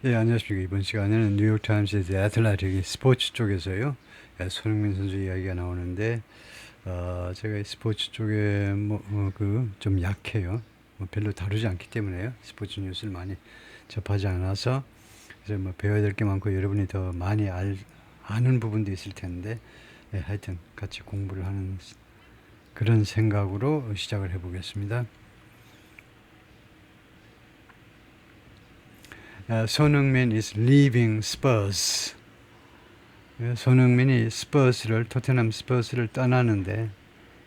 예, 안녕하십니까. 이번 시간에는 뉴욕타임스의 애틀레틱 스포츠 쪽에서요. 손흥민 선수 이야기가 나오는데, 제가 이 스포츠 쪽에 좀 약해요. 별로 다루지 않기 때문에요. 스포츠 뉴스를 많이 접하지 않아서. 그래서 배워야 될 게 많고 여러분이 더 많이 아는 부분도 있을 텐데, 하여튼 같이 공부를 하는 그런 생각으로 시작을 해보겠습니다. 손흥민 is leaving Spurs. 손흥민이 토트넘 스퍼스를 떠나는데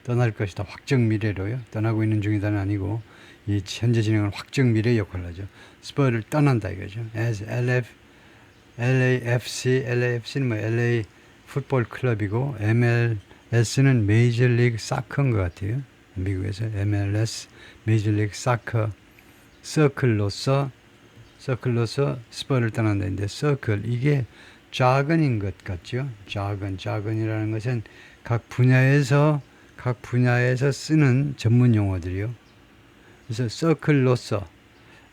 떠날 것이다. 확정 미래로요. 떠나고 있는 중이다는 아니고 이 현재 진행은 확정 미래 역할을 하죠. 스퍼를 떠난다 이거죠. As LAFC는 뭐 LA 풋볼 클럽이고 MLS는 메이저 리그 사커인 것 같아요. 미국에서 MLS 메이저 리그 사커 서클로서 스퍼를 떠난다는데 서클 이게 자건인 것 같죠. 자건이라는 것은 각 분야에서 쓰는 전문 용어들이요. 그래서 서클로서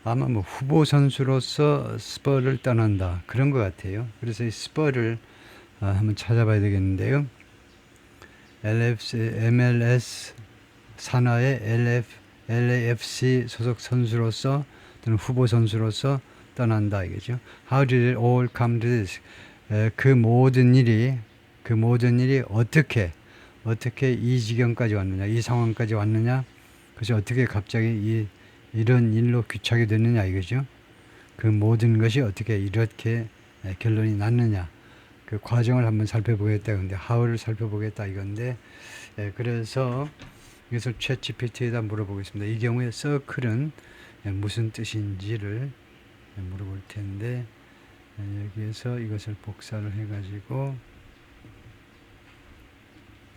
아마 뭐 후보 선수로서 스퍼를 떠난다 그런 것 같아요. 그래서 이 스퍼를 한번 찾아봐야 되겠는데요. MLS 산하의 LAFC 소속 선수로서 또는 후보 선수로서 떠난다 이거죠. How did it all come to this? 그 모든 일이 어떻게 이 지경까지 왔느냐, 이 상황까지 왔느냐, 그래서 어떻게 갑자기 이런 일로 귀착이 됐느냐 이거죠. 그 모든 것이 어떻게 이렇게 결론이 났느냐, 그 과정을 한번 살펴보겠다. 근데 how를 살펴보겠다 이건데, 그래서 이것을 챗GPT에다 물어보겠습니다. 이 경우에 서클은 무슨 뜻인지를 물어볼 텐데, 여기에서 이것을 복사를 해가지고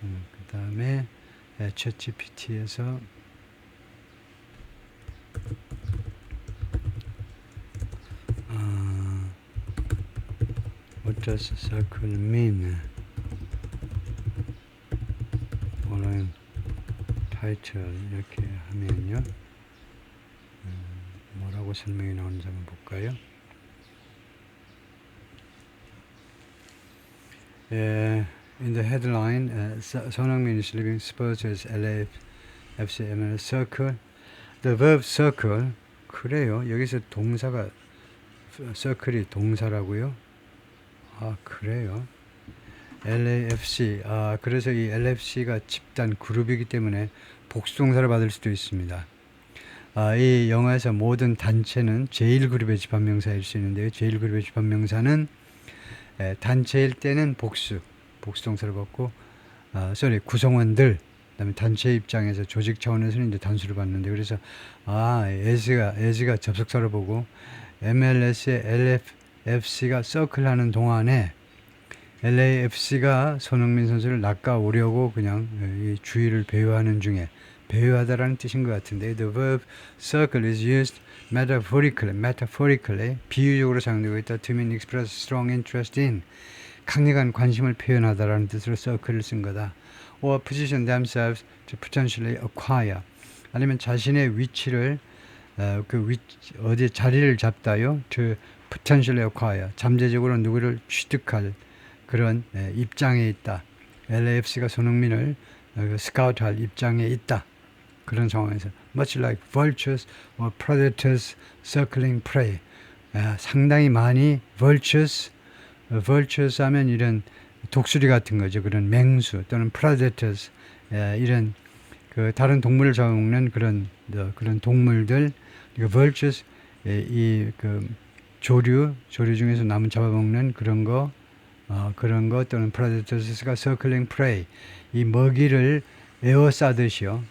그 다음에 챗GPT에서 What does circle mean? 오늘 타이틀 이렇게 하면요, 뭐라고 설명이 나오는지 한번 볼까요? In the headline, 손흥민 is leaving Spurs as LAFC MLS circle. The verb circle, 그래요. 여기서 동사가 circle이 동사라고요. 그래요. LAFC, 그래서 이 LFC가 집단 그룹이기 때문에 복수동사를 받을 수도 있습니다. 이 영화에서 모든 단체는 제1그룹의 집합명사일 수 있는데요. 제1그룹의 집합명사는 단체일 때는 복수동사를 받고, 구성원들, 그다음에 단체 입장에서 조직 차원에서는 이제 단수를 받는데, 그래서 as가 접속사를 보고 MLS의 LFC가 서클하는 동안에 LAFC가 손흥민 선수를 낚아오려고 그냥 이 주의를 배회하는 중에, 배회하다라는 뜻인 것 같은데, the verb circle is used metaphorically, 비유적으로 사용되고 있다. to mean express strong interest in, 강력한 관심을 표현하다라는 뜻으로 circle을 쓴 거다. or position themselves to potentially acquire, 아니면 자신의 위치를 어디 자리를 잡다요. to potentially acquire, 잠재적으로 누구를 취득할 그런 입장에 있다. LAFC가 손흥민을 스카우트할 입장에 있다. 그런 상황에서 much like vultures or predators circling prey, 상당히 많이 vultures 하면 이런 독수리 같은 거죠. 그런 맹수 또는 predators, 이런 그 다른 동물을 잡아먹는 그런 동물들, vultures, 그 조류 중에서 남을 잡아먹는 그런 거 또는 predators가 circling prey, 이 먹이를 에워싸듯이요.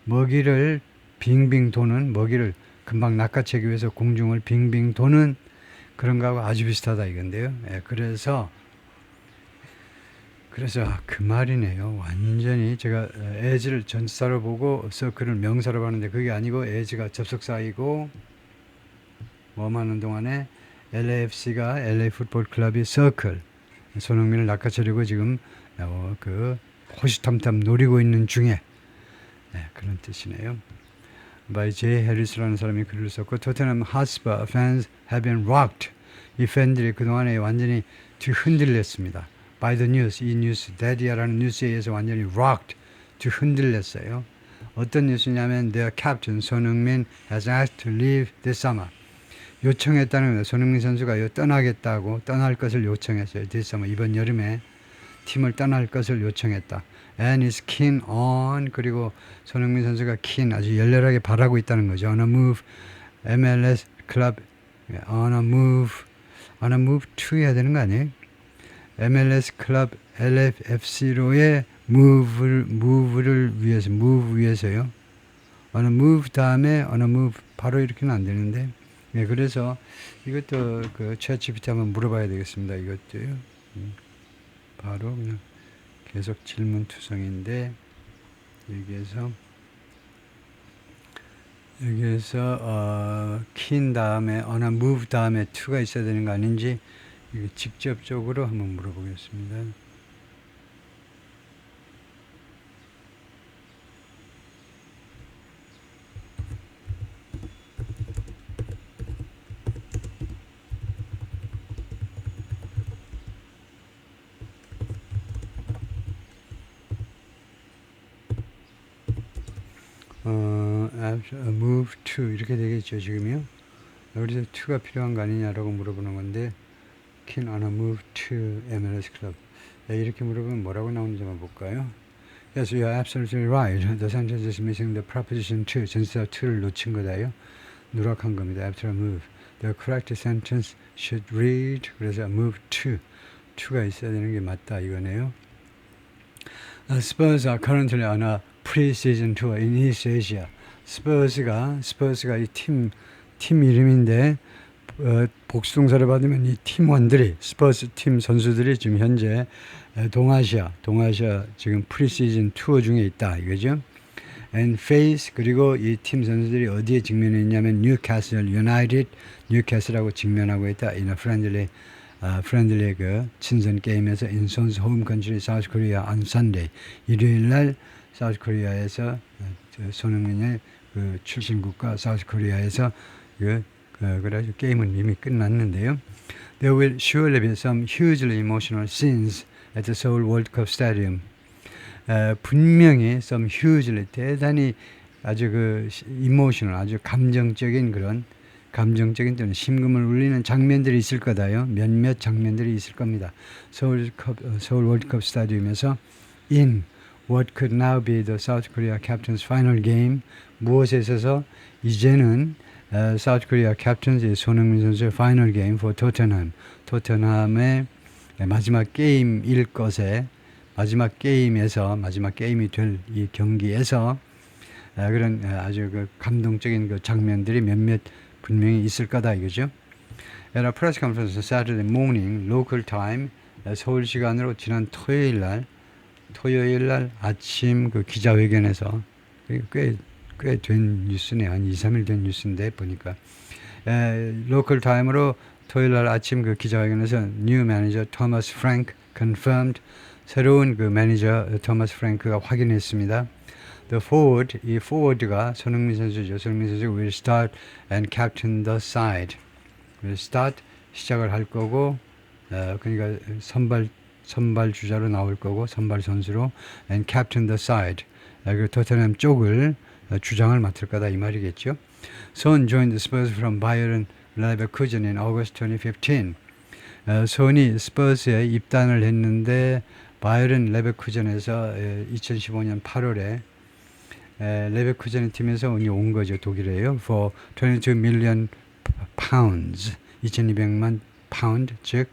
먹이를 빙빙 도는, 먹이를 금방 낚아채기 위해서 공중을 빙빙 도는 그런 거하고 아주 비슷하다 이건데요. 그래서 그 말이네요. 완전히 제가 as를 전치사로 보고 circle을 명사로 봤는데 그게 아니고 as가 접속사이고 웜하는 동안에 LAFC가 LA 풋볼 클럽이 circle, 손흥민을 낚아채려고 지금 호시탐탐 노리고 있는 중에, 그런 뜻이네요. by J. 해리스라는 사람이 글을 썼고, 토트넘 핫스퍼 fans have been rocked 이 팬들이 그동안에 완전히 뒤흔들렸습니다. By the news, 이 뉴스, 데디아라는 뉴스에 의해서 완전히 rocked, 뒤흔들렸어요. 어떤 뉴스냐면 their captain 손흥민 has asked to leave this summer. 요청했다는 거예요. 손흥민 선수가 떠나겠다고 떠날 것을 요청했어요. this summer 이번 여름에 팀을 떠날 것을 요청했다. And is keen on 그리고 손흥민 선수가 keen 아주 열렬하게 바라고 있다는 거죠. On a move MLS club on a move to 해야 되는 거 아니에요? MLS 클럽 LFFC로의 move를 위해서 move 위해서요. on a move 다음에 on a move 바로 이렇게는 안 되는데 네, 그래서 이것도 그 챗GPT 한번 물어봐야 되겠습니다. 이것도요. 바로 그냥 계속 질문투성인데 여기에서 keen 다음에 on a move 다음에 to가 있어야 되는 거 아닌지 직접적으로 한번 물어보겠습니다. move to 이렇게 되겠죠 지금요. 여기서 to가 필요한 거 아니냐라고 물어보는 건데 keen on a move to MLS club 이렇게 물어보면 뭐라고 나오는지 한번 볼까요? Yes, you are absolutely right. The sentence is missing the preposition to. 전치사 to를 놓친 거다요. 누락한 겁니다. After a move. The correct sentence should read. 그래서 move to. to가 있어야 되는 게 맞다 이거네요. Spurs are currently on a pre-season tour in East Asia. 스퍼스가 이 팀 이름인데 복수동사를 받으면 이 팀원들이 스퍼스 팀 선수들이 지금 현재 동아시아 지금 프리시즌 투어 중에 있다 이거죠. And face 그리고 이 팀 선수들이 어디에 직면해 있냐면 뉴캐슬 유나이티드 뉴캐슬하고 직면하고 있다. In a friendly 그 친선 게임에서 in Son's home country South Korea on Sunday 일요일 날 사우스 코리아에서 손흥민의 그 출신국가 사우스 코리아에서 그래서 게임은 이미 끝났는데요. There will surely be some hugely emotional scenes at the Seoul World Cup Stadium. 분명히 some hugely 대단히 아주 그 emotional 아주 감정적인 또는 심금을 울리는 장면들이 있을 거다요. 몇몇 장면들이 있을 겁니다. 서울 월드컵 스타디움에서 in what could now be the South Korea captain's final game 무엇에 있어서 이제는 South Korea captain's 손흥민 선수의 final game for Tottenham 토트넘의 마지막 게임일 것에 마지막 게임이 될 이 경기에서 그런 아주 그 감동적인 그 장면들이 몇몇 분명히 있을 거다 이거죠. At a press conference Saturday morning local time 서울 시간으로 지난 토요일 날 아침 그 기자회견에서 꽤 된 뉴스네. 한 2, 3일 된 뉴스인데 보니까 로컬 타임으로 토요일 날 아침 그 기자회견에서 new manager Thomas Frank confirmed 새로운 그 매니저 토마스 프랭크가 확인했습니다. The forward, 이 forward가 손흥민 선수죠. 손흥민 선수가 will start and captain the side. will start 시작을 할 거고 그러니까 선발 주자로 나올 거고 선발 선수로 and captain the side. 그 토트넘 쪽을 주장을 맡을 거다 이 말이겠죠. Son joined the Spurs from Bayern Leverkusen in August 2015. 손이 스퍼스에 입단을 했는데 바이에른 레베쿠젠에서 2015년 8월에 레베쿠젠 팀에서 온 거죠. 독일에요. For 22 million pounds 2200만 파운드 즉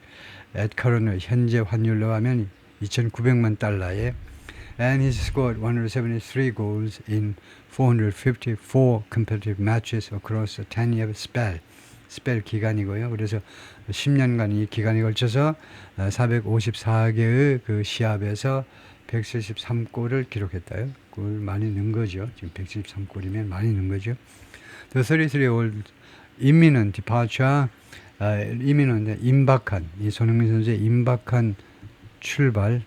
at current 현재 환율로 하면 2900만 달러에 and he scored 173 goals in 454 competitive matches across a 10-year spell. 스펠 기간이고요. 그래서 10년간 이 기간에 걸쳐서 454개의 그 시합에서 173골을 기록했다요. 골 많이 넣은 거죠. 지금 173골이면 많이 넣은 거죠. The 33-year-old imminent departure, 임박한 이 손흥민 선수의 임박한 출발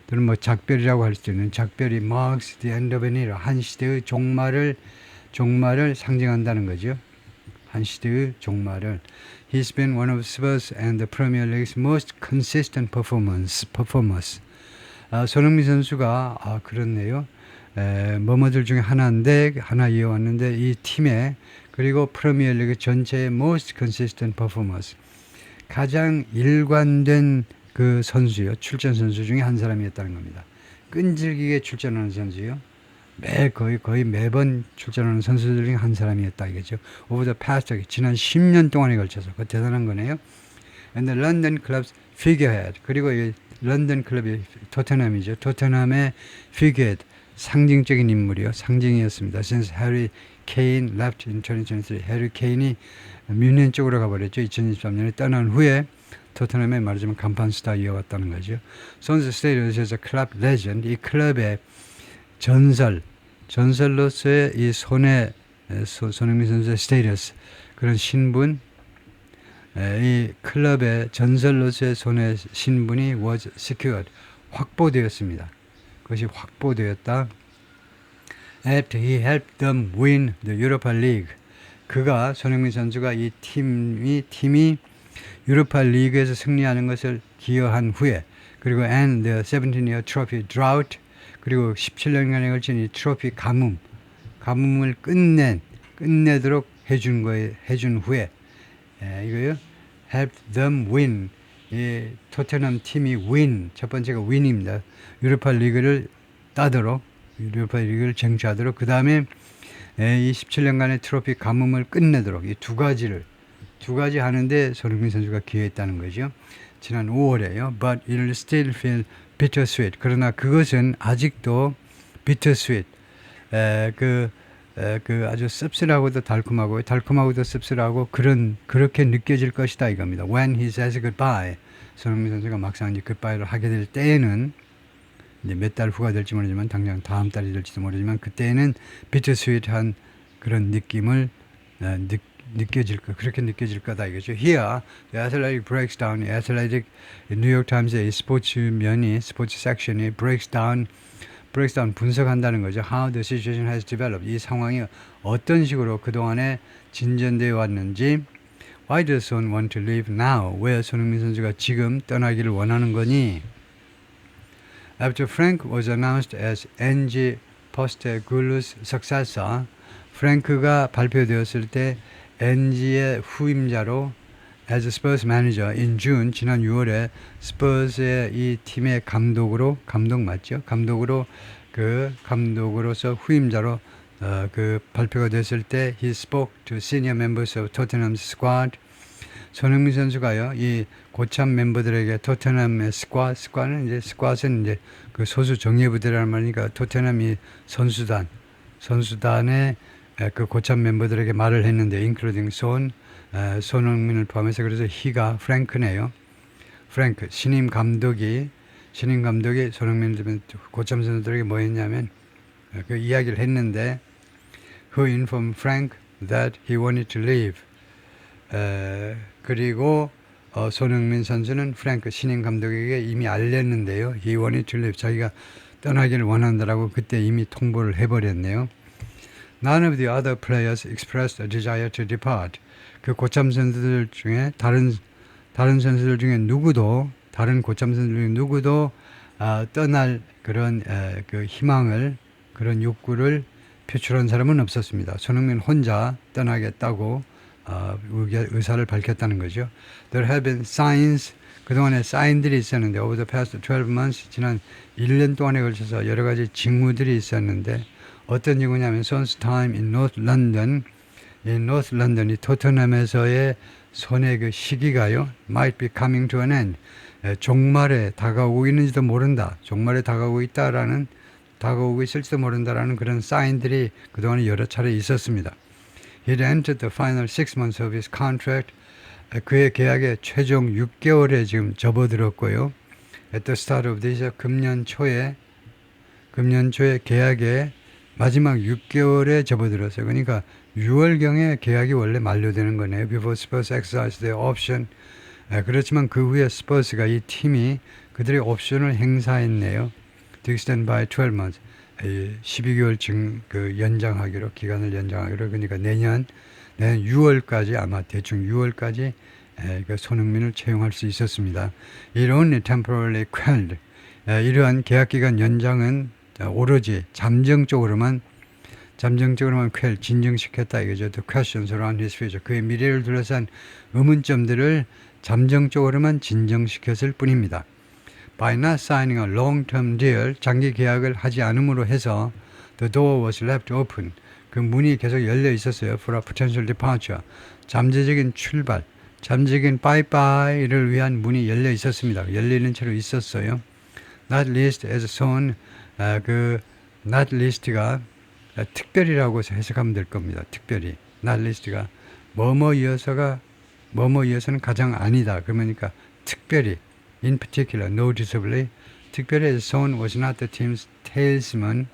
또는 뭐 작별이라고 할 수 있는 작별이 marks the end of an era 한 시대의 종말을 상징한다는 거죠. 한 시대의 종말을. He's been one of Spurs and the Premier League's most consistent performers. 손흥민 선수가 그렇네요. 뭐뭐들 중에 하나인데 하나 이어왔는데 이 팀의 그리고 프리미어리그 전체의 most consistent performers. 가장 일관된 그 선수요. 출전 선수 중에 한 사람이었다는 겁니다. 끈질기게 출전하는 선수요. 거의 매번 출전하는 선수들 중에 한 사람이었다 이거죠. Over the past, 지난 10년 동안에 걸쳐서 그 대단한 거네요. And the London club's figurehead. 그리고 이 런던 클럽이 토트넘이죠. 토트넘의 figurehead. 상징적인 인물이요. 상징이었습니다. Since Harry Kane left in 2023. 해리 케인이 뮌헨 쪽으로 가버렸죠. 2023년에 떠난 후에 토트넘에 말하자면 간판 스타 이어왔다는 거죠. 선수 스테이터스에서 클럽 레전드, 이 클럽의 전설로서의 이 손흥민 선수의 스테이터스, 그런 신분, 이 클럽의 전설로서의 손의 신분이 was secured, 확보되었습니다. 그것이 확보되었다. After he helped them win the Europa League. 그가 손흥민 선수가 이 팀이 유로파 리그에서 승리하는 것을 기여한 후에, 그리고 and the 17-year trophy drought, 그리고 17년간에 걸친 이 트로피 가뭄을 끝내도록 해준 후에, 이거요. helped them win. 이 토트넘 팀이 win, 첫 번째가 win입니다. 유로파 리그를 쟁취하도록, 그 다음에 이 17년간의 트로피 가뭄을 끝내도록, 이 두 가지 하는데 손흥민 선수가 기여했다는 거죠. 지난 5월에요. But it'll still feel bittersweet. 그러나 그것은 아직도 bittersweet. 아주 씁쓸하고도 달콤하고도 씁쓸하고 그렇게 느껴질 것이다 이겁니다. When he says goodbye. 손흥민 선수가 막상 이제 goodbye를 하게 될 때에는, 이제 몇 달 후가 될지 모르지만 당장 다음 달이 될지도 모르지만 그때는 bittersweet한 그런 느낌을 그렇게 느껴질 거다 이거죠. Here, the Athletic breaks down. Athletic, 뉴욕 타임스의 스포츠 섹션이 breaks down 분석한다는 거죠. How the situation has developed. 이 상황이 어떤 식으로 그동안에 진전되어 왔는지. Why does Son want to leave now? 왜 손흥민 선수가 지금 떠나기를 원하는 거니? After Frank was announced as Ange Postegoulou's successor, 프랭크가 발표되었을 때 엔지의 후임자로 as Spurs manager in June, 지난 6월에 스퍼스의 이 팀의 감독으로서 후임자로 발표가 됐을 때 he spoke to senior members of Tottenham's squad. 손흥민 선수가요, 이 고참 멤버들에게 토트넘의 스쿼드는 이제 그 소수 정예부대라는 말이니까 토트넘이 선수단의 그 고참 멤버들에게 말을 했는데, including 손흥민을 포함해서, 그래서 he가 프랭크네요. 프랭크 신임 감독이 손흥민 고참 선수들에게 뭐 했냐면 그 이야기를 했는데, who informed Frank that he wanted to leave. 그리고 손흥민 선수는 프랭크 신임 감독에게 이미 알렸는데요. he wanted to leave. 자기가 떠나기를 원한다라고 그때 이미 통보를 해버렸네요. None of the other players expressed a desire to depart. 그 고참 선수들 중에 다른 선수들 중에 다른 고참 선수들 중에 누구도 떠날 그런 그 희망을, 그런 욕구를 표출한 사람은 없었습니다. 손흥민 혼자 떠나겠다고 의사를 밝혔다는 거죠. There have been signs, 그동안에 사인들이 있었는데, over the past 12 months, 지난 1년 동안에 걸쳐서 여러 가지 징후들이 있었는데, 어떤 징후냐면 Son's time in North London, 이 토트넘에서의 손의 그 시기가요, might be coming to an end. 종말에 다가오고 있는지도 모른다. 종말에 다가오고 있을지도 모른다라는 그런 사인들이 그동안에 여러 차례 있었습니다. He entered the final 6 months of his contract. 그의 계약의 최종 6개월에 지금 접어들었고요. At the start of this year, 금년 초에 계약의 마지막 6개월에 접어들었어요. 그러니까 6월경에 계약이 원래 만료되는 거네요. Before Spurs exercise their option. 그렇지만 그 후에 스퍼스가, 이 팀이 그들의 옵션을 행사했네요. To extend by 12 months. 12개월 기간을 연장하기로. 그러니까 내년 내년 6월까지 아마 대충 6월까지 그 손흥민을 채용할 수 있었습니다. It only temporarily quelled. 이러한 계약기간 연장은 오로지 잠정적으로만 진정시켰다 이거죠. The questions around his future. 그의 미래를 둘러싼 의문점들을 잠정적으로만 진정시켰을 뿐입니다. By not signing a long-term deal, 장기 계약을 하지 않음으로 해서 the door was left open. 그 문이 계속 열려 있었어요. For a potential departure. 잠재적인 출발, 잠재적인 바이바이를 위한 문이 열려 있었습니다. 열리는 채로 있었어요. Not least as shown, 그 not least가 특별히라고 해석하면 될 겁니다. 특별히 not least가 뭐뭐 이어서는 가장 아니다. 그러니까 특별히 in particular, noticeably 특별히 as shown was not the team's talesman.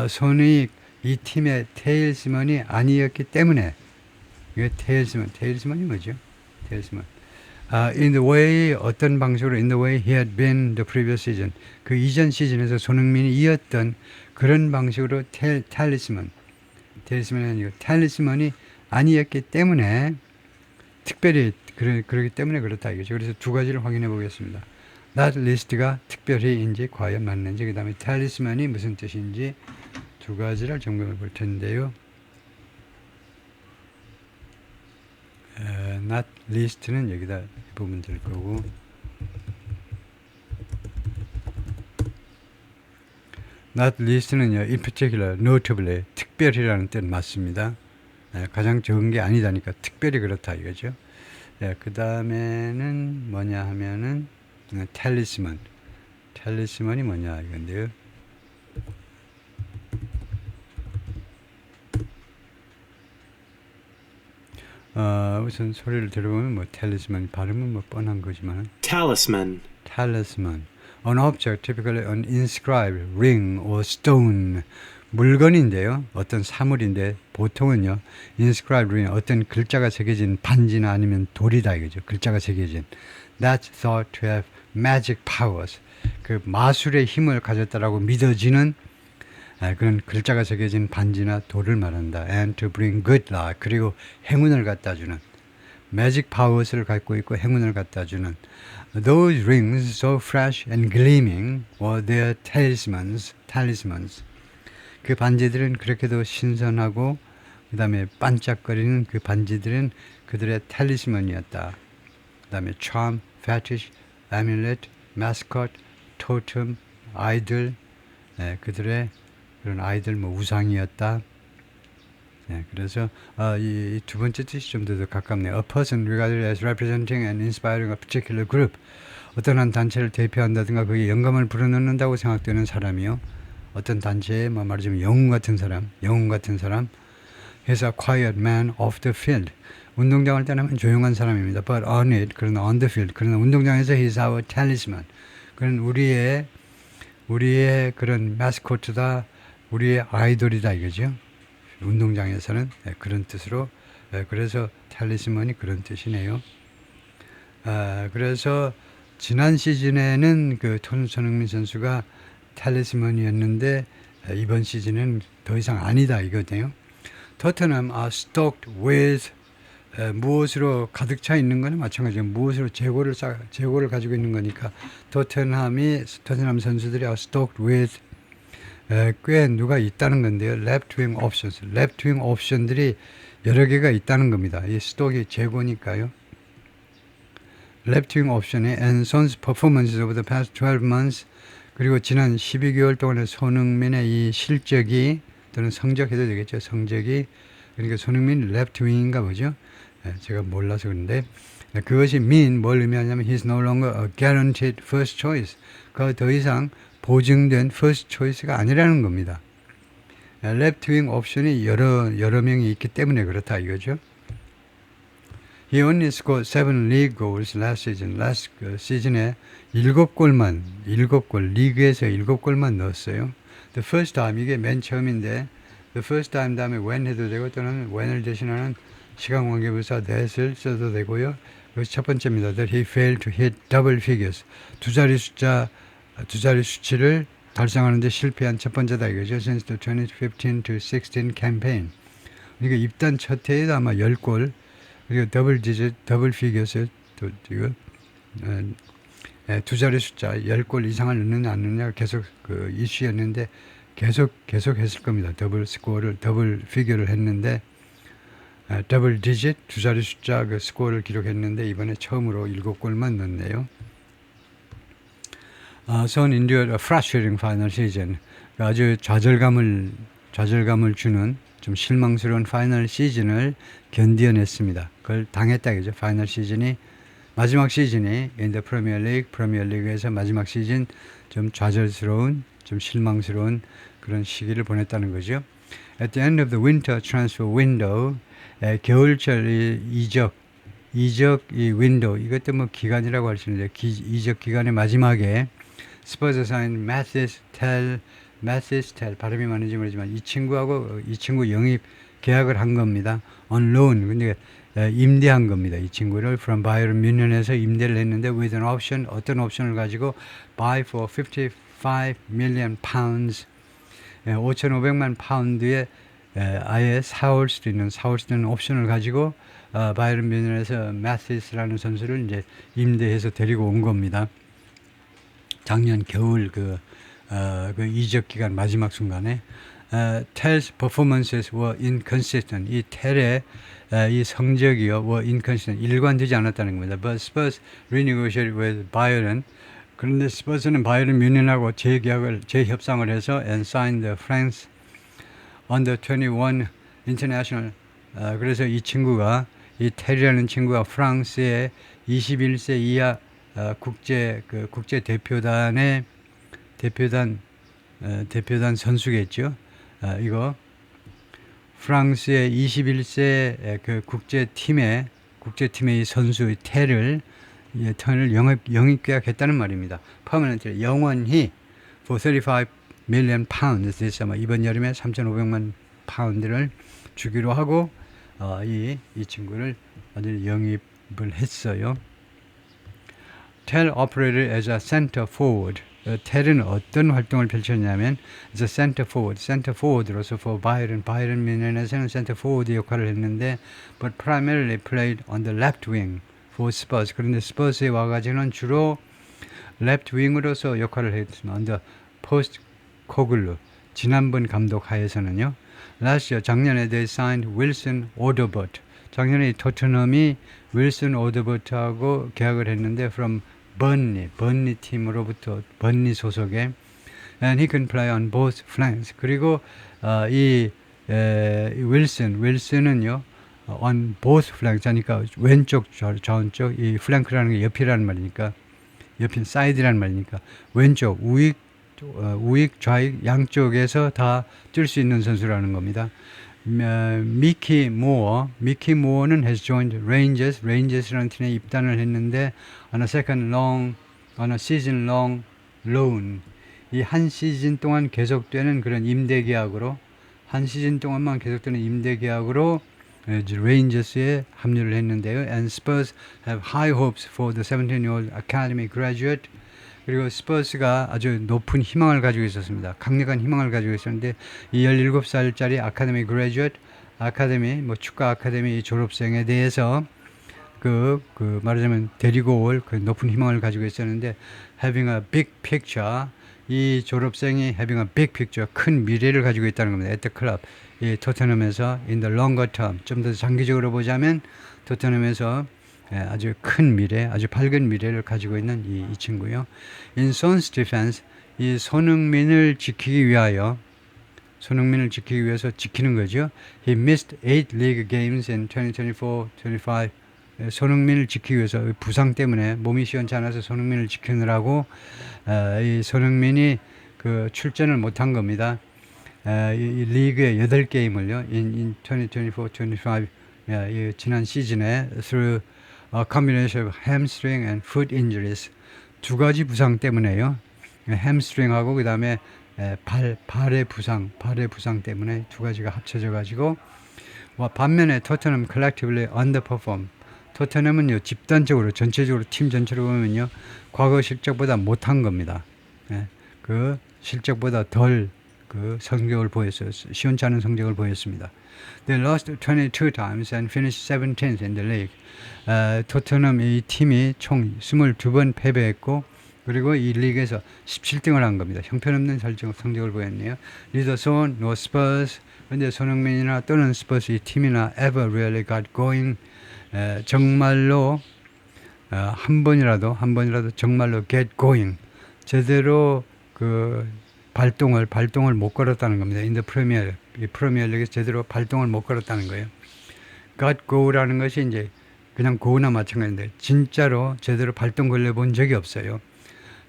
손이 이 팀의 테일스먼이 아니었기 때문에 이게 테일스먼이 뭐죠? 테일스먼. In the way 어떤 방식으로 in the way he had been the previous season. 그 이전 시즌에서 손흥민이 이었던 그런 방식으로 테일스먼이 아니고 테일스먼이 아니었기 때문에 특별히 그렇기 때문에 그렇다 이거죠. 그래서 두 가지를 확인해 보겠습니다. Not least가 특별히인지 과연 맞는지 그 다음에 테일스먼이 무슨 뜻인지 두 가지를 점검해 볼 텐데요. not least는 여기다 보면 될 거고 not least는요, in particular, notably, 특별히라는 뜻 맞습니다. 가장 적은 게 아니다니까 특별히 그렇다 이거죠. 그 다음에는 뭐냐 하면은 talisman이 뭐냐 이건데요. 우선 소리를 들어보면 뭐 talisman 발음은 뭐 뻔한 거지만 Talisman. An object, typically an inscribed ring or stone. 물건인데요. 어떤 사물인데 보통은요. inscribed ring, 어떤 글자가 새겨진 반지나 아니면 돌이다 이거죠. 글자가 새겨진. That's thought to have magic powers. 그 마술의 힘을 가졌다라고 믿어지는 그런 글자가 새겨진 반지나 돌을 말한다. And to bring good luck. 그리고 행운을 갖다 주는. magic powers를 갖고 있고 행운을 갖다 주는. Those rings, so fresh and gleaming, were their talismans. 그 반지들은 그렇게도 신선하고 그 다음에 반짝거리는 그 반지들은 그들의 talisman이었다. 그 다음에 charm, fetish, amulet, mascot, totem, idol, 그들의 그런 아이들 우상이었다. 그래서 이 두 번째 뜻이 좀 더 가깝네요. A person regarded as representing and inspiring a particular group. 어떤 한 단체를 대표한다든가 거기에 영감을 불어넣는다고 생각되는 사람이요. 어떤 단체에 말하자면 영웅 같은 사람. He's a quiet man off the field. 운동장을 떠나면 조용한 사람입니다. But on it, 그러나 on the field. 그러나 운동장에서 he's our talisman. 그는 우리의 그런 마스코트다. 우리의 아이돌이다 이거죠. 운동장에서는 그런 뜻으로 그래서 탈리스먼이 그런 뜻이네요. 그래서 지난 시즌에는 그 손흥민 선수가 탈리스먼이었는데 이번 시즌은 더 이상 아니다 이거네요. 토트넘 are stocked with 무엇으로 가득 차 있는 거는 마찬가지예요. 무엇으로 재고를 가지고 있는 거니까 토트넘 선수들이 are stocked with 꽤 누가 있다는 건데요. left wing 옵션들이 여러 개가 있다는 겁니다. 이 스톡이 재고니까요. left wing 옵션에 and Son's performances over the past 12 months 그리고 지난 12개월 동안의 손흥민의 이 실적이 또는 성적 해도 되겠죠. 성적이 그러니까 손흥민 left wing인가 보죠. 제가 몰라서 그런데 그것이 뭘 의미하냐면 he's no longer a guaranteed first choice. 그 더 이상 보증된 first choice가 아니라는 겁니다. left wing 옵션이 여러 명이 있기 때문에 그렇다 이거죠. He only scored 7 league goals last season. last 시즌에 7골 리그에서 7골만 넣었어요. The first time 이게 맨 처음인데 the first time 다음에 when 해도 되고 또는 when을 대신하는 시간 관계부사 that을 써도 되고요. 그것이 첫 번째입니다. That he failed to hit double figures. 두 자리 수치를 달성하는 데 실패한 첫 번째다 이거죠. Since the 2015 to 16 campaign. 그러니까 입단 첫 해에도 아마 10골, 그리고 더블 디짓, 더블 피겨스, 또 이거 두 자리 숫자 10골 이상을 넣느냐 안 넣느냐 계속 그 이슈였는데 계속 했을 겁니다. 더블 스코어를 더블 피겨를 했는데 더블 디짓 두 자리 숫자 그 스코어를 기록했는데 이번에 처음으로 7골만 넣었네요. Son endured a frustrating final season. 아주 좌절감을 주는 좀 실망스러운 파이널 시즌을 견뎌냈습니다. 그걸 당했다 그죠. 파이널 시즌이 마지막 시즌이 in the Premier League, 프리미어리그에서 마지막 시즌 좀 좌절스러운, 좀 실망스러운 그런 시기를 보냈다는 거죠. At the end of the winter transfer window, 겨울철 이적 이 윈도우 이것도 뭐 기간이라고 할 수 있는데 이적 기간의 마지막에 스퍼즈 signed Mathis Tel 발음이 많은지 모르지만 이 친구 영입 계약을 한 겁니다. On loan 근데 임대한 겁니다. 이 친구를 from Bayern München에서 임대를 했는데 with an option 어떤 옵션을 가지고 buy for 55 million pounds 5,500만 파운드에 아예 사올 수도 있는 옵션을 가지고 바이에른 뮌헨에서 마티스라는 선수를 이제 임대해서 데리고 온 겁니다. 작년 겨울 그 이적 기간 마지막 순간에 Tel's performances were inconsistent. 이 텔의 이 성적이요 were inconsistent. 일관되지 않았다는 겁니다. But Spurs renegotiated with Bayern. 그런데 스퍼스는 바이에른 뮌헨하고 재협상을 해서 and signed the France Under 21 International. 그래서 이 친구가 이 텔이라는 친구가 프랑스의 21세 이하 국제 대표단 선수겠죠. 이거 프랑스의 21세 그 국제팀의 이 선수 텔을 영입 계약했다는 말입니다. 퍼머넌트 영원히 for 35 million pounds 이번 여름에 3,500만 파운드를 주기로 하고 이 친구를 아주 영입을 했어요. Tel operated as a center forward. 텔은 어떤 활동을 펼쳤냐면 as a center forward로서 for 바이에른 뮌헨에서는 center forward 역할을 했는데 but primarily played on the left wing for Spurs. 그런데 스퍼스에 와가지고는 주로 left wing으로서 역할을 했습니다. under post 코글루 지난번 감독 하에서는요. Last year 작년에 they signed Wilson Odobert. 작년에 토트넘이 윌슨 오드버트하고 계약을 했는데 from 번니 팀으로부터 번니 소속의 and he can play on both flanks. 그리고 이 윌슨은요 on both flanks 하니까 왼쪽 좌우쪽 이 플랭크라는 게 옆이라는 말이니까 옆인 사이드라는 말이니까 왼쪽 우익 좌익 양쪽에서 다 뛸 수 있는 선수라는 겁니다. 미키 모어는 has joined Rangers라는 팀에 입단을 했는데 on a season long loan. 이 한 시즌 동안 계속되는 그런 임대 계약으로 한 시즌 동안만 계속되는 임대 계약으로 레인저스에 합류를 했는데요. And Spurs have high hopes for the 17-year-old academy graduate. 그리고 스퍼스가 아주 높은 희망을 가지고 있었습니다. 강력한 희망을 가지고 있었는데 이 17살짜리 아카데미 그레이주에이트 축구 아카데미 졸업생에 대해서 말하자면 데리고 올 그 높은 희망을 가지고 있었는데 having a big picture. 이 졸업생이 having a big picture 큰 미래를 가지고 있다는 겁니다. at the club. 이 토트넘에서 in the longer term 좀 더 장기적으로 보자면 토트넘에서 아주 큰 미래, 아주 밝은 미래를 가지고 있는 이 친구요. In Son's defense, 이 손흥민을 지키기 위해서 지키는 거죠. He missed 8 league games in 2024-25. 손흥민을 지키기 위해서 부상 때문에 몸이 시원치 않아서 손흥민을 지키느라고 이 손흥민이 출전을 못한 겁니다. 이 리그의 8게임을요. In 2024-25 지난 시즌에 through a combination of hamstring and foot injuries. 두 가지 부상 때문에요. 햄스트링하고 그 다음에 발의 부상 때문에 두 가지가 합쳐져 가지고 반면에 토트넘 collectively underperform. 토트넘은요 집단적으로 전체적으로 팀 전체로 보면요 과거 실적보다 못한 겁니다. 그 실적보다 덜 그 성적을 보였어요. 시원치 않은 성적을 보였습니다. They lost 22 times and finished 17th in the league. 토트넘 이 팀이 총 22번 패배했고 그리고 이 리그에서 17등을 한 겁니다. 형편없는 성적을 보였네요. Neither Son nor Spurs. 근데 손흥민이나 또는 스퍼스 이 팀이나 ever really got going. 정말로 한 번이라도 정말로 get going. 제대로 그 발동을 못 걸었다는 겁니다. In the Premier, 이 프리미어리그에서 제대로 발동을 못 걸었다는 거예요. got go라는 것이 이제 그냥 go나 마찬가지인데 진짜로 제대로 발동 걸려본 적이 없어요.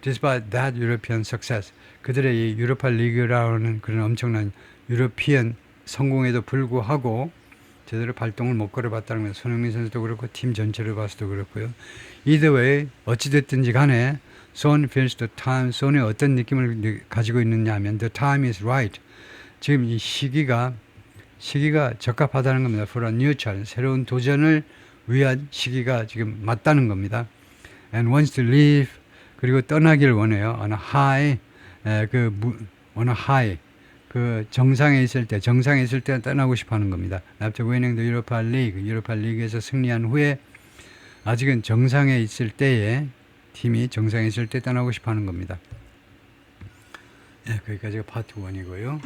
Despite that European success, 그들의 이 유로파 리그라는 그런 엄청난 유로피언 성공에도 불구하고 제대로 발동을 못 걸어봤다는 거예요. 손흥민 선수도 그렇고 팀 전체를 봐서도 그렇고요. Either way, 어찌됐든지 간에 Son feels the time, Son이 어떤 느낌을 가지고 있느냐 하면 the time is right. 지금 이 시기가 적합하다는 겁니다. For a new challenge, 새로운 도전을 위한 시기가 지금 맞다는 겁니다. And wants to leave, 그리고 떠나기를 원해요. On a high, on a high, 그 정상에 있을 때 떠나고 싶어 하는 겁니다. After winning the Europa League, 유로파 리그에서 승리한 후에 아직은 정상에 있을 때에 팀이 정상에 있을 때 떠나고 싶어 하는 겁니다. 예, 거기까지가 파트 1이고요.